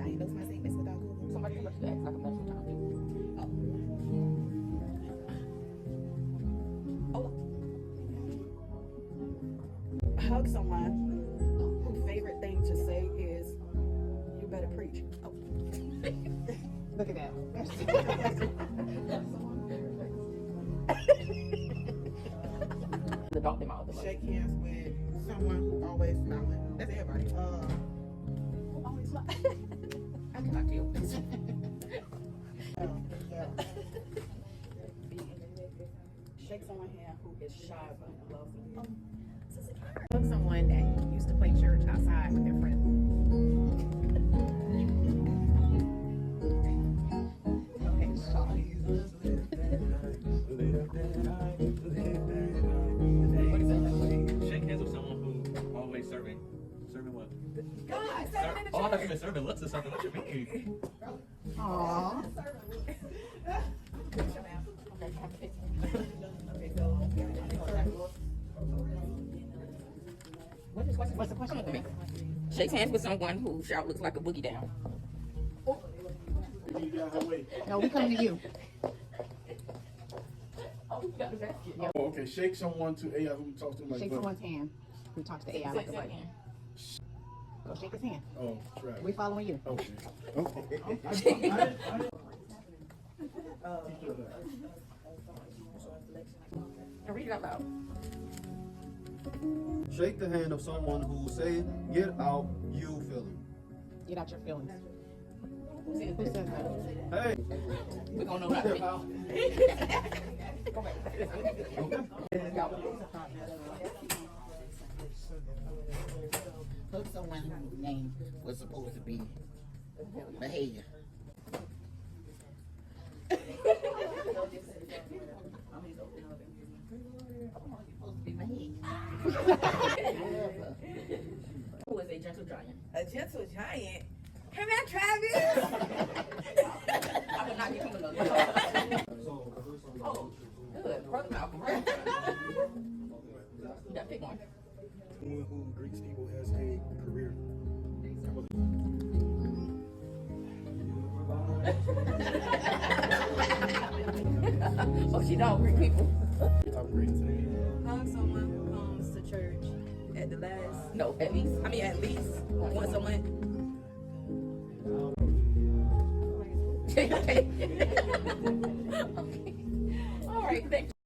ain't know somebody saying this without Google. Somebody can act like a medical time. Oh. Hug someone whose favorite thing to say is, "You better preach." Oh. Look at that. The dog them out. Shake hands with someone who always smiling. That's everybody. Always smile. I cannot deal with this. Shake someone's hand who is shy but lovely. Hug someone that used to play church outside with their friends. Okay, Shake hands with someone who always serving. Serving what? God, Oh, I thought you meant serving looks or something. What you mean? Aww. What's the question for me? Shakes hands with someone whose shout looks like a boogie down. No, we coming to you. Oh, okay. Shake someone to AI who talks to my Shake someone's hand who talks to AI like a buddy. Go shake his hand. Oh, Travis. We following you. Okay. Read it out loud. Shake the hand of someone who say, get out, you feeling. Get out your feelings. Who says that? Hey, We're gonna know that. Look, someone whose name was supposed to be Behavior. Who is a gentle giant? a gentle giant. Come here, Travis. I will not give him another. Oh, good. Brother Malcolm, right? You got to pick one. Someone who greets people as a career. Oh, she don't greet people. Top greeting today. Hug someone who comes to church at the last. No, at least. I mean, at least once a month. Okay. All right, thank you.